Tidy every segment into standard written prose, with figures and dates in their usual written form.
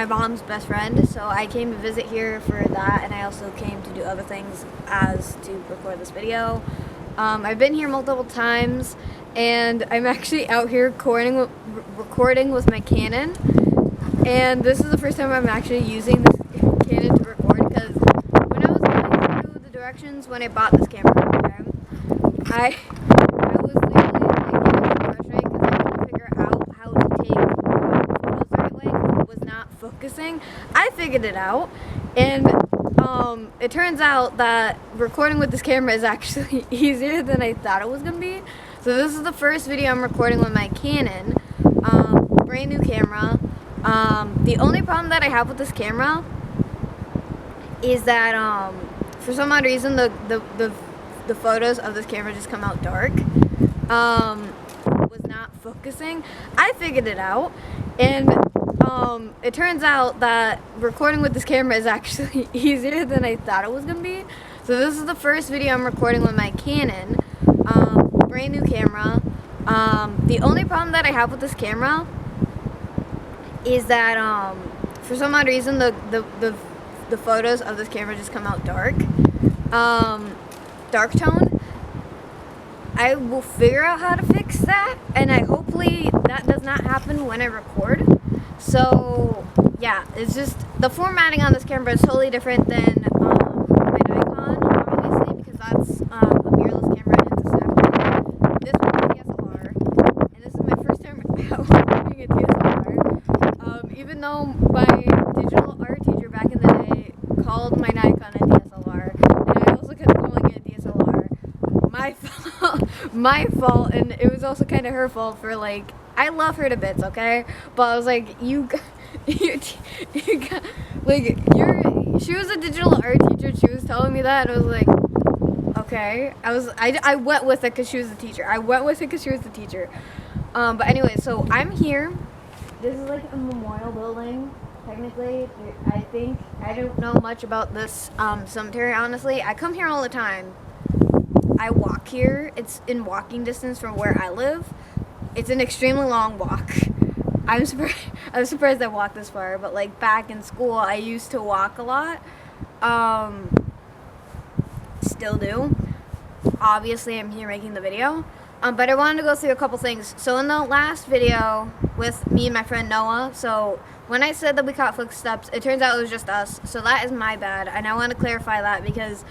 my mom's best friend, so I came to visit here for that, and I also came to do other things as to record this video. I've been here multiple times, and I'm actually out here recording with my Canon, and this is the first time I'm actually using this Canon to record, because when I was going through the directions when I bought this camera, I was literally like frustrated because I couldn't figure out how to take photos the right way because it was not focusing. I figured it out, and it turns out that recording with this camera is actually easier than I thought it was going to be. So this is the first video I'm recording with my Canon, brand new camera. The only problem that I have with this camera is that for some odd reason the photos of this camera just come out dark. Was not focusing. I figured it out, and it turns out that recording with this camera is actually easier than I thought it was gonna be. So this is the first video I'm recording with my Canon, brand new camera. The only problem that I have with this camera is that for some odd reason the photos of this camera just come out dark. Dark tone. I will figure out how to fix that, and hopefully that does not happen when I record. So yeah, it's just the formatting on this camera is totally different than my Nikon, obviously, because that's a mirrorless camera and it's a snap. This one's a DSLR, and this is my first time out using a DSLR. Even though my digital art teacher back in the day called my Nikon a DSLR, and I also kept calling it a DSLR. My fault, and it was also kind of her fault for, like, I love her to bits, okay? But I was like, she was a digital art teacher, and she was telling me that, and I was like, okay. I went with it because she was the teacher. But anyway, so I'm here. This is like a memorial building, technically. I think, I don't know much about this cemetery, honestly. I come here all the time. I walk here. It's in walking distance from where I live. It's an extremely long walk. I'm surprised I walked this far, but like back in school I used to walk a lot. Still do. Obviously I'm here making the video. But I wanted to go through a couple things. So in the last video with me and my friend Noah, so when I said that we caught footsteps, it turns out it was just us. So that is my bad, and I want to clarify that because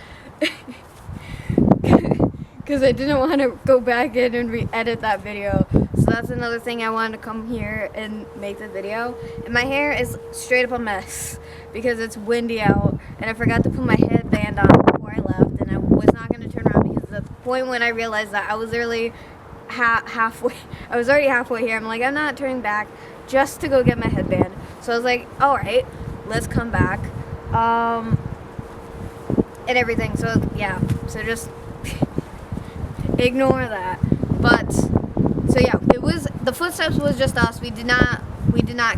I didn't want to go back in and re-edit that video. So that's another thing I wanted to come here and make this video. And my hair is straight up a mess because it's windy out, and I forgot to put my headband on before I left, and I was not going to turn around because at the point when I realized that I was literally halfway, I was already halfway here. I'm like, I'm not turning back just to go get my headband. So I was like, alright, let's come back. And everything. So yeah, so just ignore that. But so yeah, the footsteps was just us. We did not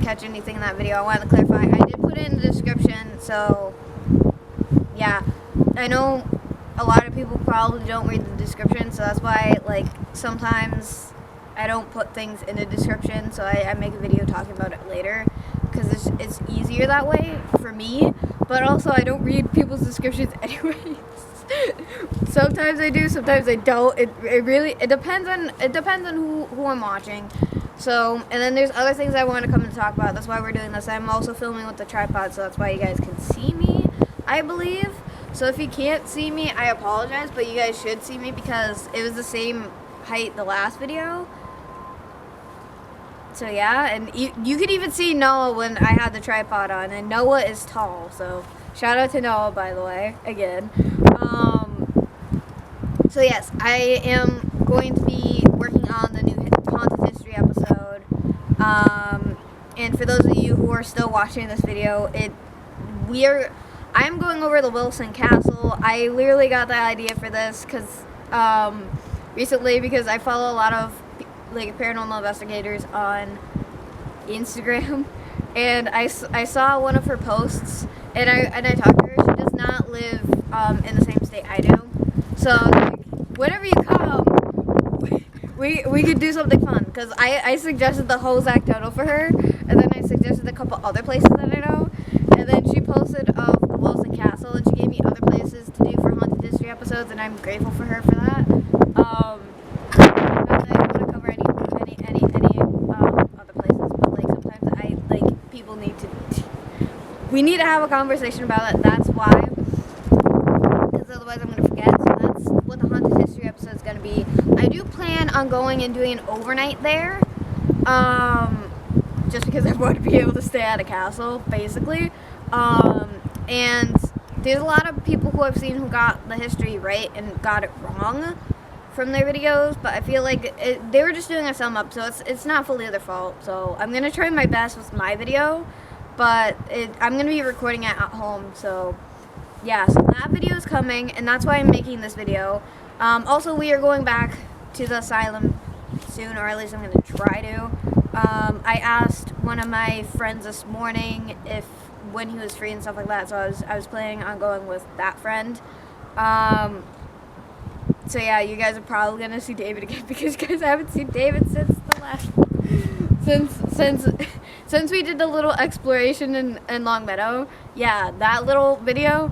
catch anything in that video. I wanted to clarify. I did put it in the description, so yeah. I know a lot of people probably don't read the description, so that's why like sometimes I don't put things in the description, so I make a video talking about it later because it's easier that way for me, but also I don't read people's descriptions anyways. Sometimes I do, sometimes I don't. It depends on who I'm watching. So, and then there's other things I want to come and talk about. That's why we're doing this. I'm also filming with the tripod, so that's why you guys can see me, I believe. So if you can't see me, I apologize, but you guys should see me because it was the same height the last video. So yeah, and you could even see Noah when I had the tripod on, and Noah is tall, so shout out to Noah, by the way, again. So yes, I am going to be working on the new Haunted History episode, and for those of you who are still watching this video, I'm going over the Wilson Castle. I literally got the idea for this because recently, because I follow a lot of like paranormal investigators on Instagram, and I saw one of her posts, and I talked to her. She does not live in the same state I do, so like, whenever you come, we could do something fun, because I suggested the Hozak Tunnel for her, and then I suggested a couple other places that I know, and then she posted of the Wilson Castle, and she gave me other places to do for Haunted History episodes, and I'm grateful for her for that. Not that I don't want to cover any other places, but like sometimes I like people need to. We need to have a conversation about it. That's why, because otherwise I'm gonna forget. So that's what the Haunted History episode is gonna be. I do plan on going and doing an overnight there. Just because I want to be able to stay at a castle, basically. And there's a lot of people who I've seen who got the history right and got it wrong from their videos, but I feel like they were just doing a sum up, so it's not fully their fault. So I'm gonna try my best with my video, but I'm gonna be recording it at home. So yeah, so that video is coming, and that's why I'm making this video. Also, we are going back to the asylum soon, or at least I'm gonna try to. I asked one of my friends this morning when he was free and stuff like that, so I was planning on going with that friend. So yeah, you guys are probably gonna see David again because you guys haven't seen David since the last since we did the little exploration in Long Meadow. Yeah, that little video.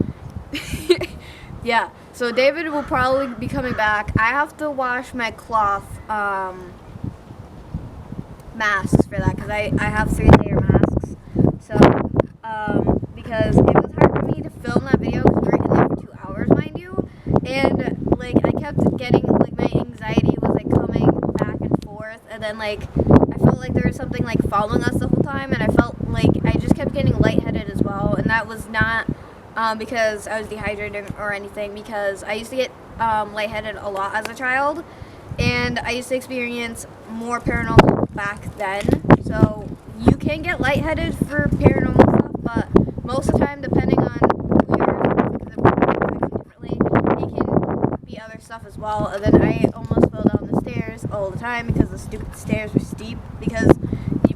Yeah, so David will probably be coming back. I have to wash my cloth masks for that because I have 3-layer masks. So because it was hard for me to film that video because we were in there for 2 hours, mind you, and like I kept getting like my anxiety was like coming back and forth, and then like I felt like there was something like following us the whole time, and I felt like I just kept getting lightheaded as well, and that was not because I was dehydrated or anything, because I used to get lightheaded a lot as a child, and I used to experience more paranormal back then. So you can get lightheaded for paranormal stuff, but most of the time, depending on who you are, because it affects you differently, it can be other stuff as well. And then I almost fell down the stairs all the time because the stupid stairs were steep. Because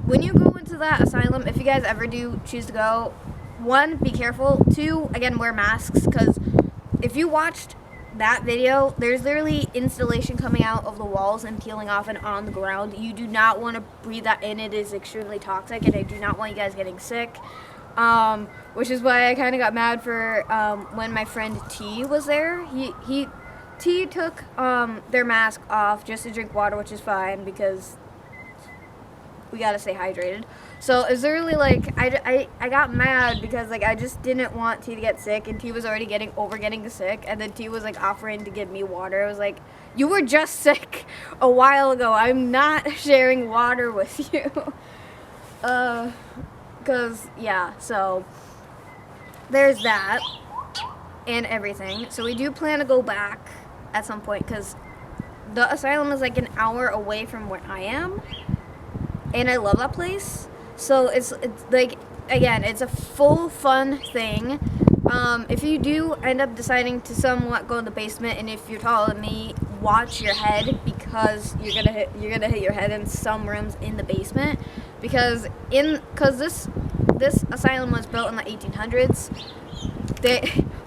when you go into that asylum, if you guys ever do choose to go, 1, be careful. 2, again, wear masks, because if you watched that video, there's literally installation coming out of the walls and peeling off and on the ground. You do not want to breathe that in. It is extremely toxic, and I do not want you guys getting sick. Which is why I kind of got mad for when my friend T was there. T took their mask off just to drink water, which is fine because we gotta stay hydrated. So it's literally like I got mad because like I just didn't want T to get sick, and T was already getting sick, and then T was like offering to give me water. I was like, you were just sick a while ago. I'm not sharing water with you. Cause yeah, so there's that and everything. So we do plan to go back at some point because the asylum is like an hour away from where I am, and I love that place. So it's like, again, it's a full fun thing. If you do end up deciding to somewhat go in the basement, and if you're taller than me, watch your head, because you're gonna hit your head in some rooms in the basement, because this asylum was built in the 1800s.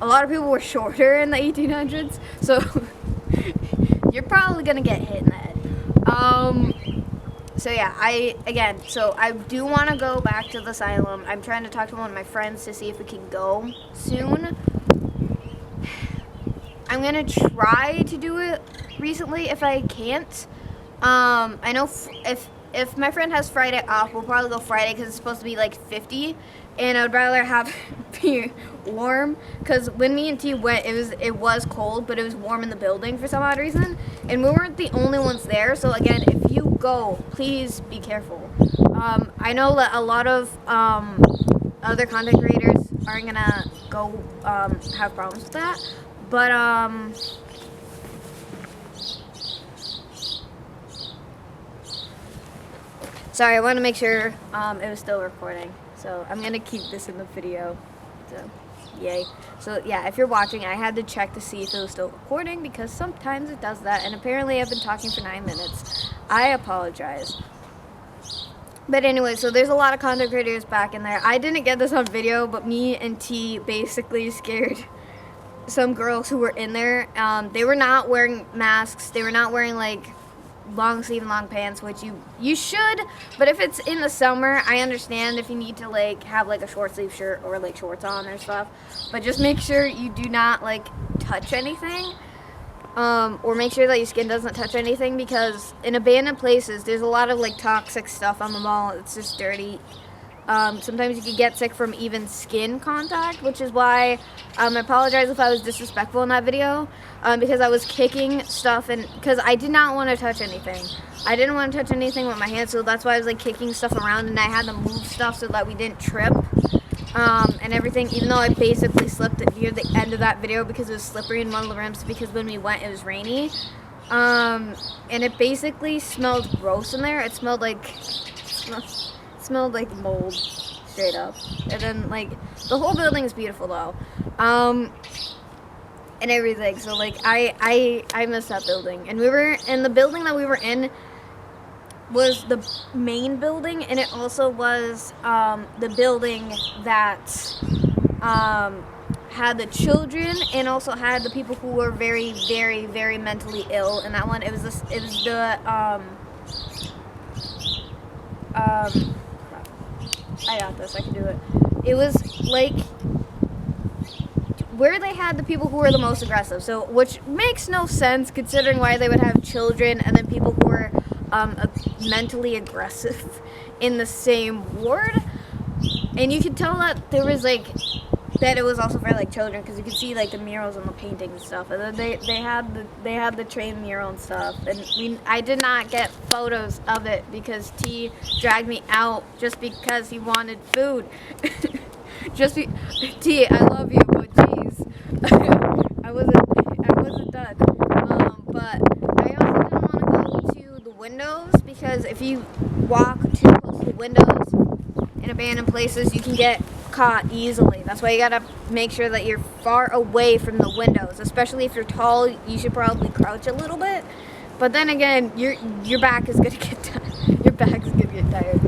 A lot of people were shorter in the 1800s, so you're probably gonna get hit in the head. So yeah, I do want to go back to the asylum. I'm trying to talk to one of my friends to see if we can go soon. I'm gonna try to do it recently if I can't. I know if my friend has Friday off, we'll probably go Friday because it's supposed to be like 50, and I would rather have it be warm, because when me and T went, it was cold, but it was warm in the building for some odd reason, and we weren't the only ones there. So again, if you go, please be careful. I know that a lot of other content creators aren't gonna go have problems with that, but sorry, I want to make sure it was still recording, so I'm gonna keep this in the video. So yay. So yeah, if you're watching, I had to check to see if it was still recording, because sometimes it does that, and apparently I've been talking for 9 minutes. I apologize. But anyway, so there's a lot of content creators back in there. I didn't get this on video, but me and T basically scared some girls who were in there. They were not wearing masks. They were not wearing like long sleeve and long pants, which you should, but if it's in the summer, I understand if you need to like have like a short sleeve shirt or like shorts on or stuff, but just make sure you do not like touch anything, or make sure that your skin doesn't touch anything, because in abandoned places there's a lot of like toxic stuff on the mall. It's just dirty. Sometimes you could get sick from even skin contact, which is why I apologize if I was disrespectful in that video, because I was kicking stuff, and because I did not want to touch anything. I didn't want to touch anything with my hands, so that's why I was like kicking stuff around, and I had to move stuff so that we didn't trip, and everything, even though I basically slipped near the end of that video because it was slippery in one of the rooms, because when we went it was rainy, and it basically smelled gross in there. It smelled like mold, straight up. And then like the whole building is beautiful though, and everything. So like I miss that building. And the building that we were in was the main building, and it also was the building that had the children and also had the people who were very, very, very mentally ill. And that one, it was the I got this, I can do it. It was like where they had the people who were the most aggressive. So, which makes no sense considering why they would have children and then people who were mentally aggressive in the same ward. And you could tell that there was like, that it was also for like children, because you could see like the murals and the paintings and stuff. And then they had the train mural and stuff. And I did not get photos of it because T dragged me out just because he wanted food. T, I love you, but geez, I wasn't done. But I also didn't want to go to the windows, because if you walk too close to the windows in abandoned places, you can get caught easily. That's why you gotta make sure that you're far away from the windows. Especially if you're tall, you should probably crouch a little bit. But then again, your back is gonna get tired. Your back is gonna get tired.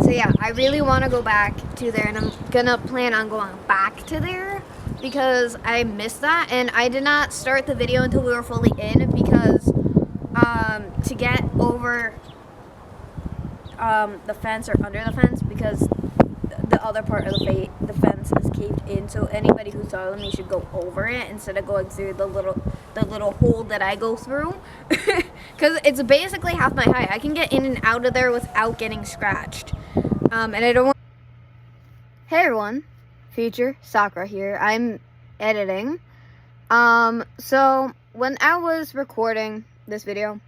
So yeah, I really want to go back to there, and I'm gonna plan on going back to there because I missed that, and I did not start the video until we were fully in, because to get over the fence or under the fence, because the other part of the fence is caved in, so anybody who's taller than me should go over it instead of going through the little hole that I go through, because it's basically half my height. I can get in and out of there without getting scratched, and I don't want... Hey everyone, future Sakura here. I'm editing. So when I was recording this video,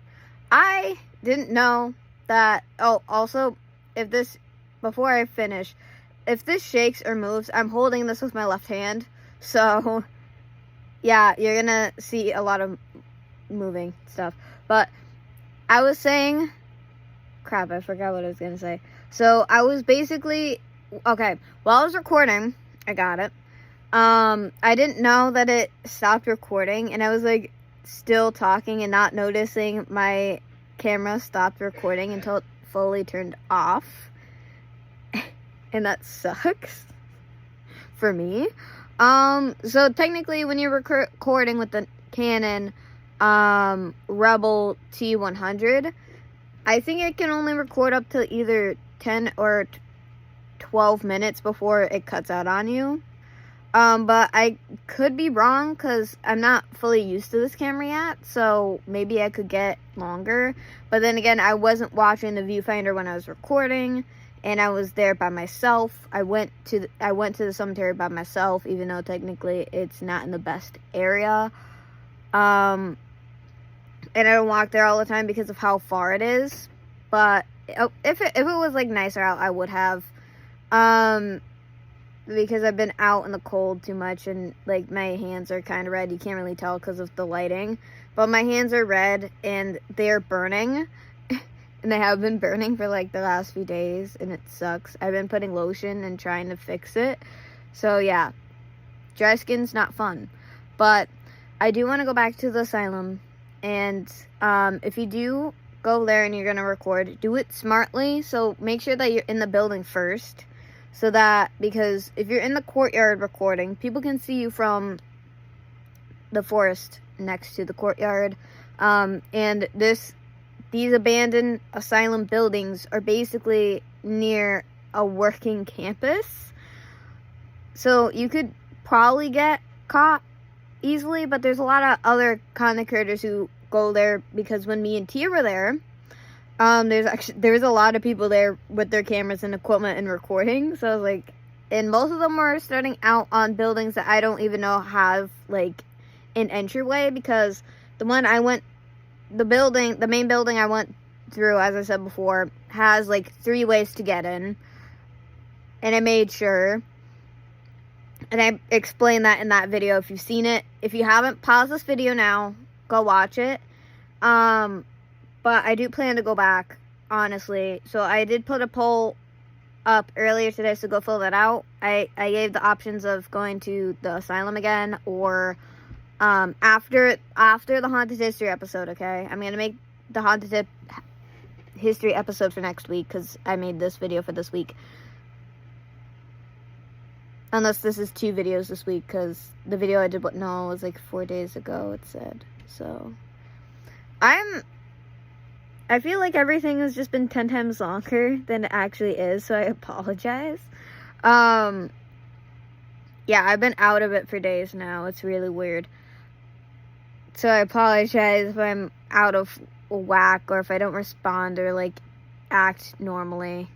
I didn't know that... Oh, also, before I finish, if this shakes or moves, I'm holding this with my left hand. So, yeah, you're gonna see a lot of moving stuff. But I was saying... Crap, I forgot what I was gonna say. So, I was basically... Okay, while I was recording, I got it. I didn't know that it stopped recording, and I was, like, still talking and not noticing my camera stopped recording until it fully turned off. And that sucks for me. So technically when you're recording with the Canon Rebel T100, I think it can only record up to either 10 or 12 minutes before it cuts out on you. But I could be wrong because I'm not fully used to this camera yet, so maybe I could get longer. But then again, I wasn't watching the viewfinder when I was recording, and I was there by myself. I went to the cemetery by myself, even though technically it's not in the best area. And I don't walk there all the time because of how far it is. But if it was like nicer out, I would have. Because I've been out in the cold too much, and like my hands are kind of red. You can't really tell because of the lighting, but my hands are red and they're burning. And they have been burning for like the last few days, and it sucks. I've been putting lotion and trying to fix it. So yeah, dry skin's not fun. But I do want to go back to the asylum, and if you do go there and you're gonna record, do it smartly. So make sure that you're in the building first. So that, because if you're in the courtyard recording, people can see you from the forest next to the courtyard. And these abandoned asylum buildings are basically near a working campus. So you could probably get caught easily, but there's a lot of other content creators who go there, because when me and Tia were there, there's a lot of people there with their cameras and equipment and recording. So I was like, and most of them were starting out on buildings that I don't even know have like an entryway, because the main building I went through, as I said before, has like 3 ways to get in. And I made sure, and I explained that in that video. If you've seen it, if you haven't, pause this video now, go watch it. But I do plan to go back, honestly. So I did put a poll up earlier today, so go fill that out. I gave the options of going to the asylum again, or after the haunted history episode. Okay, I'm gonna make the haunted history episode for next week, because I made this video for this week. Unless this is 2 videos this week, because the video I did, was like 4 days ago, it said. So I feel like everything has just been 10 times longer than it actually is, so I apologize. Yeah, I've been out of it for days now. It's really weird. So I apologize if I'm out of whack, or if I don't respond or like act normally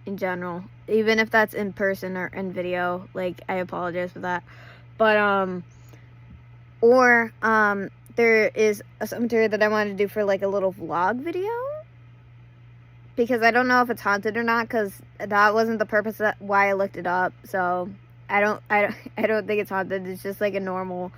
in general. Even if that's in person or in video, like, I apologize for that. But there is a cemetery that I wanted to do for like a little vlog video, because I don't know if it's haunted or not, because that wasn't the purpose why I looked it up. So I don't think it's haunted. It's just like a normal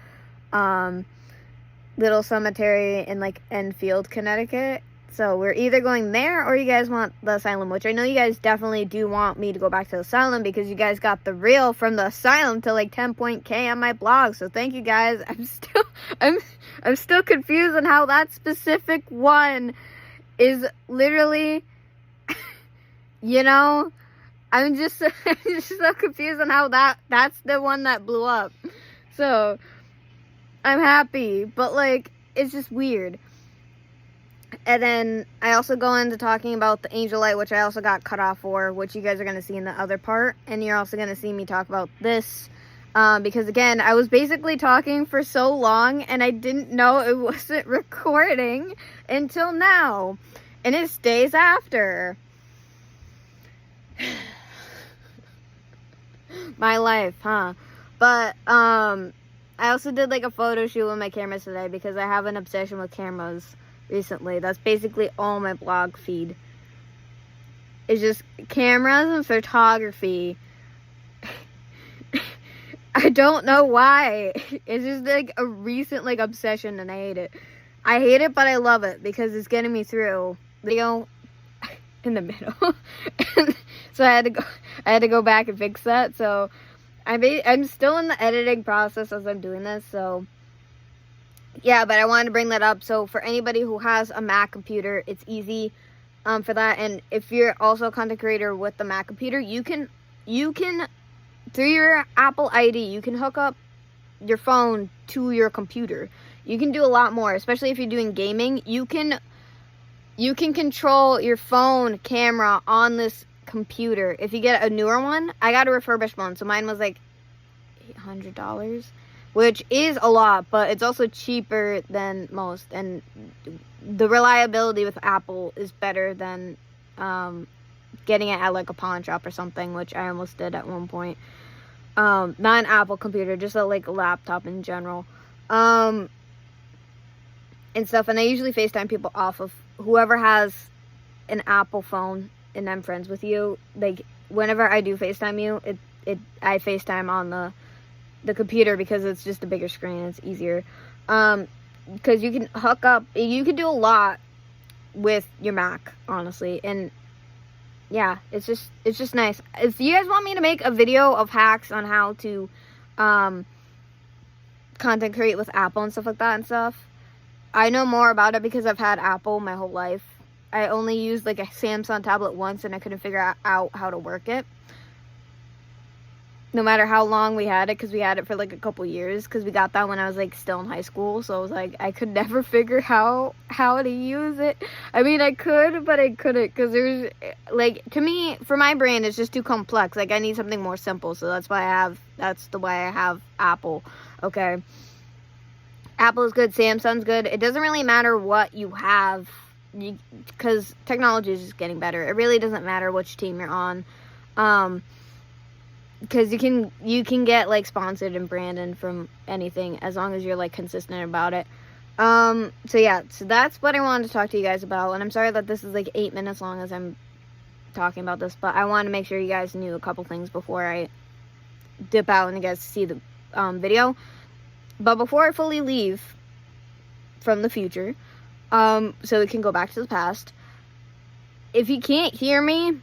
little cemetery in like Enfield, Connecticut. So we're either going there, or you guys want the asylum, which I know you guys definitely do want me to go back to the asylum, because you guys got the reel from the asylum to like 10.k on my blog. So thank you guys. I'm still confused on how that specific one is literally, you know, I'm just so confused on how that's the one that blew up. So I'm happy, but like, it's just weird. And then I also go into talking about the angel light, which I also got cut off for, which you guys are going to see in the other part. And you're also going to see me talk about this, because again, I was basically talking for so long, and I didn't know it wasn't recording until now. And it's days after. My life, huh? But I also did like a photo shoot with my cameras today, because I have an obsession with cameras recently. That's basically all my blog feed. It's just cameras and photography. I don't know why. It's just like a recent like obsession, and I hate it. I hate it, but I love it, because it's getting me through video in the middle. So I had to go back and fix that. So I'm still in the editing process as I'm doing this. So yeah, but I wanted to bring that up. So for anybody who has a Mac computer, it's easy for that. And if you're also a content creator with the Mac computer, you can through your Apple ID, you can hook up your phone to your computer. You can do a lot more, especially if you're doing gaming. You can control your phone camera on this computer. If you get a newer one, I got a refurbished one, so mine was like $800, which is a lot, but it's also cheaper than most, and the reliability with Apple is better than getting it at like a pawn shop or something, which I almost did at one point. Not an Apple computer, just a like laptop in general, and stuff. And I usually FaceTime people off of whoever has an Apple phone and I'm friends with you. Like, whenever I do FaceTime you, I FaceTime on the computer, because it's just a bigger screen. It's easier. Because you can hook up, you can do a lot with your Mac, honestly. And yeah, it's just nice. If you guys want me to make a video of hacks on how to content create with Apple and stuff like that and stuff, I know more about it because I've had Apple my whole life. I only used like a Samsung tablet once, and I couldn't figure out how to work it. no matter how long we had it, because we had it for like a couple years, because we got that when I was like still in high school. So I was like, I could never figure how to use it. I mean, I could, but I couldn't, because there's like, to me, for my brain, it's just too complex. Like, I need something more simple. So that's why I have Apple. Okay, Apple is good, Samsung's good. It doesn't really matter what you have, because technology is just getting better. It really doesn't matter which team you're on. Because you can get like sponsored and branded from anything as long as you're like consistent about it. So yeah, so that's what I wanted to talk to you guys about, and I'm sorry that this is like 8 minutes long as I'm talking about this, but I wanted to make sure you guys knew a couple things before I dip out and you guys see the video. But before I fully leave from the future, so we can go back to the past, if you can't hear me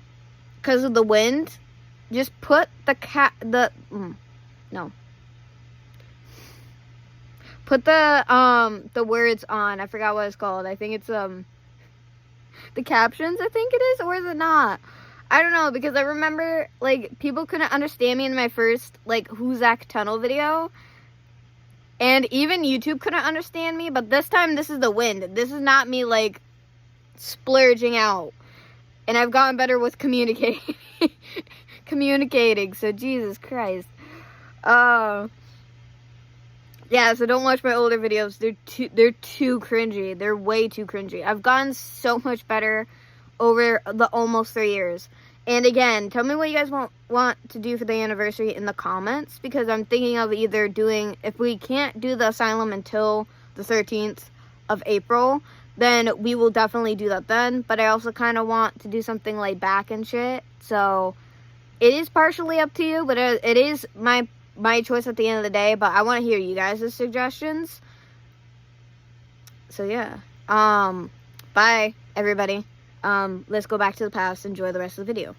because of the wind, just put put the words on. I forgot what it's called. I think it's the captions, I think it is, or is it not? I don't know, because I remember like people couldn't understand me in my first like Huzak Tunnel video, and even YouTube couldn't understand me. But this time, this is the wind. This is not me like splurging out, and I've gotten better with communicating. So Jesus Christ. Yeah, so don't watch my older videos. They're too cringy. They're way too cringy. I've gotten so much better over the almost 3 years. And again, tell me what you guys want to do for the anniversary in the comments, because I'm thinking of either doing, if we can't do the asylum until the 13th of April, then we will definitely do that then. But I also kind of want to do something laid back and shit. So it is partially up to you, but it is my choice at the end of the day. But I want to hear you guys' suggestions. So yeah. Bye, everybody. Let's go back to the past. Enjoy the rest of the video.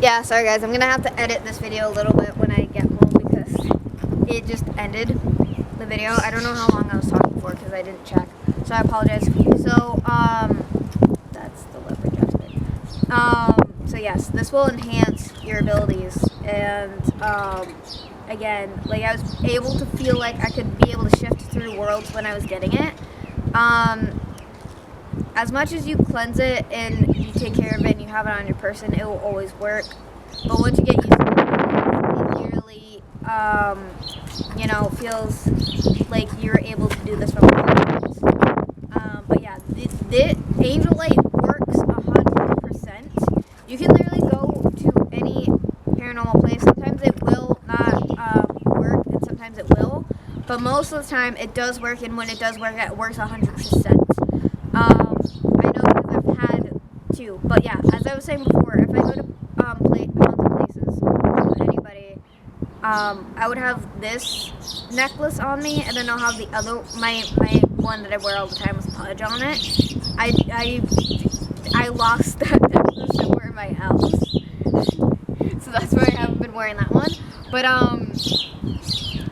Yeah, sorry guys. I'm going to have to edit this video a little bit when I get home, because it just ended the video. I don't know how long I was talking for, because I didn't check. So I apologize. So, that's the lip adjustment. So yes, this will enhance your abilities. And, again, like I was able to feel like I could be able to shift through worlds when I was getting it. As much as you cleanse it and you take care of it and you have it on your person, it will always work. But once you get used to it, it literally, feels like you're able to do this from home. But yeah, the Angel Light works 100%. You can literally go to any paranormal place. Sometimes it will not work, and sometimes it will. But most of the time, it does work, and when it does work, it works 100%. I know because I've had two. But yeah, as I was saying before, if I go to haunted places with anybody, I would have this necklace on me, and then I'll have the other, my one that I wear all the time with Pudge on it. I lost that necklace somewhere in my house, so that's why I haven't been wearing that one. But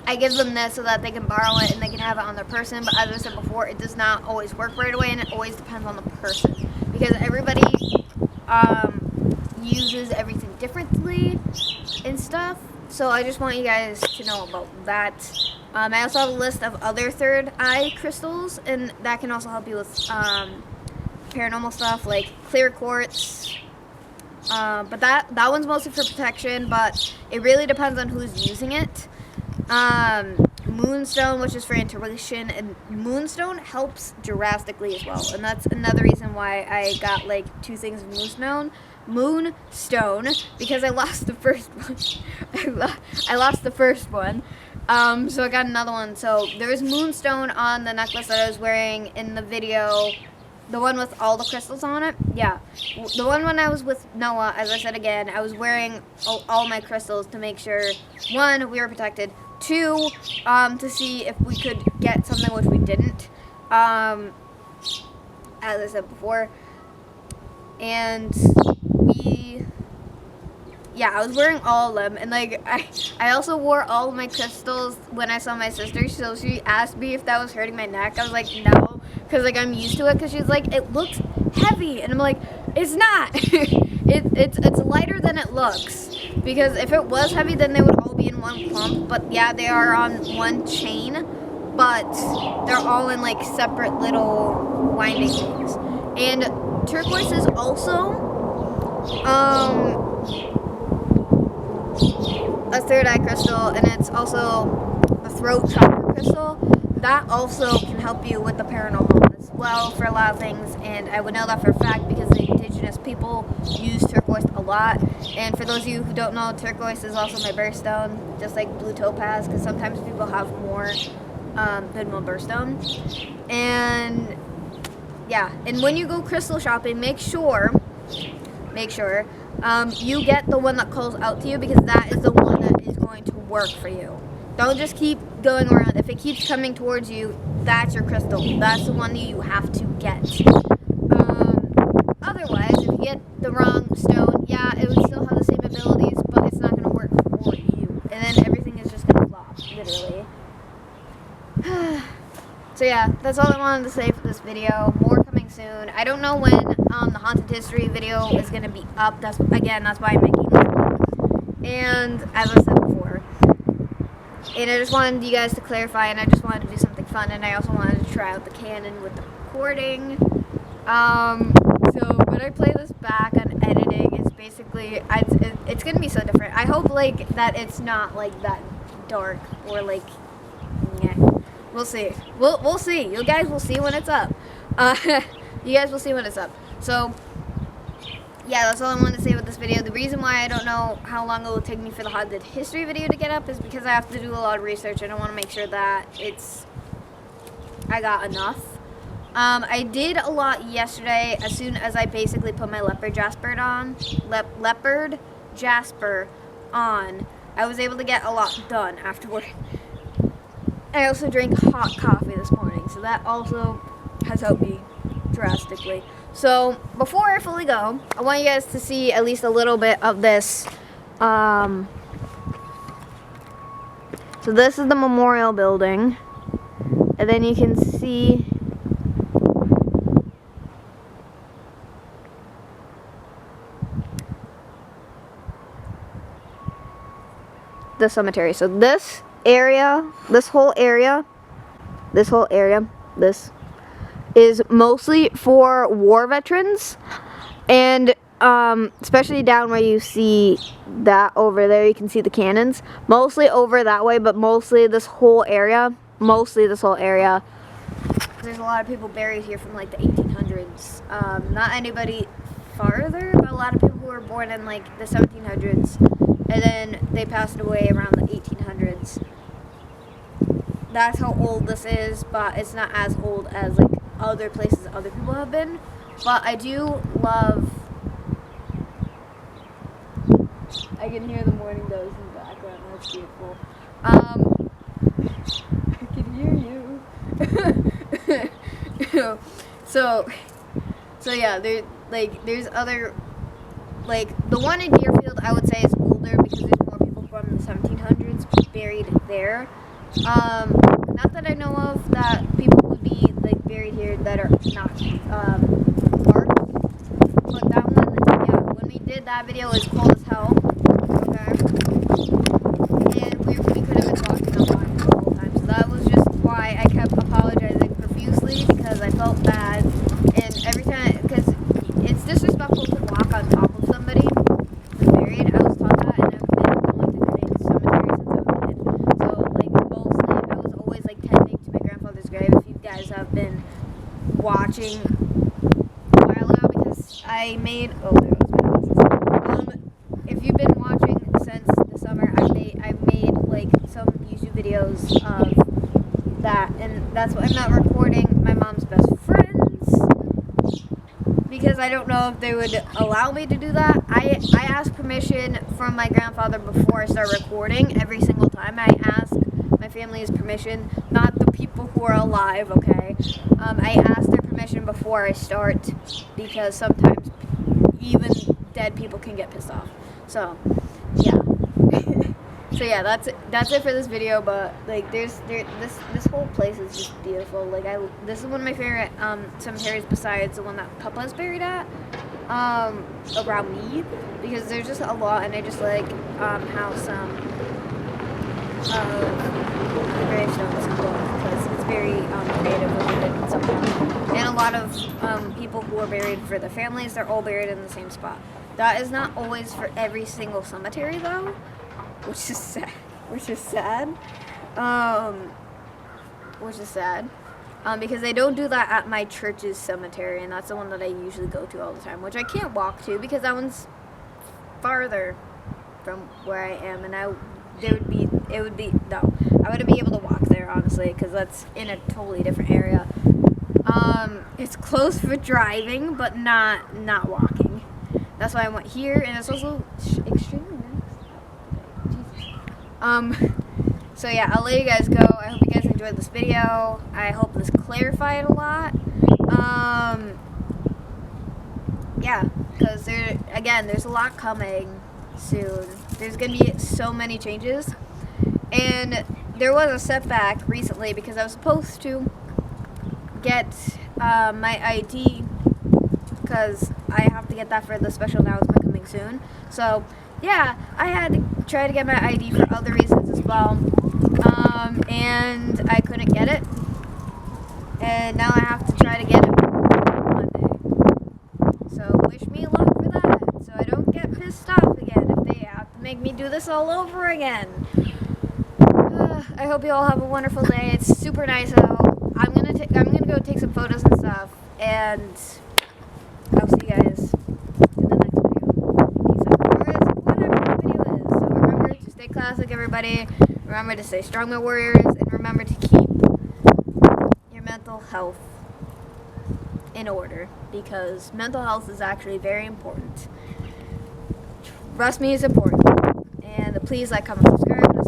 I give them this so that they can borrow it and they can have it on their person. But as I said before, it does not always work right away, and it always depends on the person, because everybody uses everything differently and stuff. So I just want you guys to know about that. I also have a list of other third eye crystals, and that can also help you with paranormal stuff, like clear quartz. But that one's mostly for protection, but it really depends on who's using it. Moonstone, which is for intuition, and Moonstone helps drastically as well, and that's another reason why I got like 2 things of Moonstone, because I lost the first one. I lost the first one, so I got another one. So there was Moonstone on the necklace that I was wearing in the video, the one with all the crystals on it. Yeah, the one when I was with Noah, as I said again, I was wearing all my crystals to make sure, 1, we were protected, 2, to see if we could get something, which we didn't, as I said before. And I was wearing all of them, and like I also wore all of my crystals when I saw my sister, so she asked me if that was hurting my neck. I was like, no, because like I'm used to it, because she's like, it looks heavy, and I'm like, It's not. It's lighter than it looks. Because if it was heavy, then they would all be in one clump. But yeah, they are on one chain. But they're all in like separate little winding things. And turquoise is also a third eye crystal, and it's also a throat chakra crystal. That also can help you with the paranormal as well for a lot of things, and I would know that for a fact because the indigenous people use turquoise a lot. And for those of you who don't know, turquoise is also my birthstone, just like blue topaz, because sometimes people have more than one birthstone. And yeah, and when you go crystal shopping, make sure you get the one that calls out to you, because that is the one that is going to work for you. Don't just keep going around. If it keeps coming towards you, that's your crystal. That's the one that you have to get. Otherwise, if you get the wrong stone, yeah, it would still have the same abilities, but it's not going to work for you. And then everything is just going to flop, literally. So yeah, that's all I wanted to say for this video. More coming soon. I don't know when the haunted history video is going to be up. That's why I'm making this one. And as I said before, and I just wanted you guys to clarify, and I just wanted to do something fun, and I also wanted to try out the Canon with the recording. So when I play this back on editing, it's basically, it's going to be so different. I hope like that it's not like that dark or like, yeah. We'll see. We'll see. You guys will see when it's up. You guys will see when it's up. So, yeah, that's all I wanted to say with this video. The reason why I don't know how long it will take me for the haunted history video to get up is because I have to do a lot of research, and I want to make sure that I got enough. I did a lot yesterday as soon as I basically put my leopard jasper on. I was able to get a lot done afterward. I also drank hot coffee this morning, so that also has helped me drastically. So before I fully go, I want you guys to see at least a little bit of this. So this is the memorial building, and then you can see the cemetery. So this whole area is mostly for war veterans, and especially down where you see that over there, you can see the cannons, mostly over that way, but mostly this whole area, there's a lot of people buried here from like the 1800s, not anybody farther, but a lot of people who were born in like the 1700s, and then they passed away around the 1800s. That's how old this is, but it's not as old as like other places other people have been. But I do love, I can hear the morning doves in the background. That's beautiful. I can hear you. So yeah, there's other, like the one in Deerfield I would say is older because there's more people from the 1700s buried there. Not that I know of that people would be like buried here that are not marked. But that one, yeah, when we did that video, it was cold as hell. Okay. And we could have been talking online the whole time. So that was just why I kept apologizing profusely, because I felt bad. And every time, because it's disrespectful to walk on top of somebody who's buried. I was taught that, and I've been going to grave cemetery since I was a kid. So like mostly, I was always like tending to my grandfather's grave. If you guys have been watching a while now, because I made if you've been watching since the summer, I made like some YouTube videos of that, and that's why I'm not recording my mom's best friends, because I don't know if they would allow me to do that. I ask permission from my grandfather before I start recording. Every single time I ask my family's permission, not the people who are alive, okay? I ask their permission before I start, because sometimes even dead people can get pissed off. So yeah. So yeah, that's it for this video. But like, this whole place is just beautiful. Like, this is one of my favorite cemeteries besides the one that Papa's buried at. around me, because there's just a lot, and I just like how some of the gravestones look, because it's very creative related somehow. And a lot of people who are buried for their families, they're all buried in the same spot. That is not always for every single cemetery though, which is sad. Which is sad. Because they don't do that at my church's cemetery, and that's the one that I usually go to all the time, which I can't walk to because that one's farther from where I am, and I wouldn't be able to walk there, honestly, because that's in a totally different area. It's close for driving, but not walking. That's why I went here, and it's also extremely nice. So yeah, I'll let you guys go. I hope you guys enjoyed this video. I hope this clarified a lot. Yeah, because there's a lot coming soon. There's going to be so many changes. And there was a setback recently because I was supposed to get my ID, because I have to get that for the special announcement coming soon. So yeah, I had to try to get my ID for other reasons as well. And I couldn't get it. And now I have to try to get it Monday. So wish me luck for that, so I don't get pissed off again if they have to make me do this all over again. I hope you all have a wonderful day. It's super nice out. I'm gonna go take some photos and stuff, and I'll see you guys in the next video. Peace out. Or whatever the video is. So remember to stay classic, everybody. Remember to stay strong, my warriors, and remember to keep your mental health in order, because mental health is actually very important. Trust me, it's important. And please like, comment, subscribe, and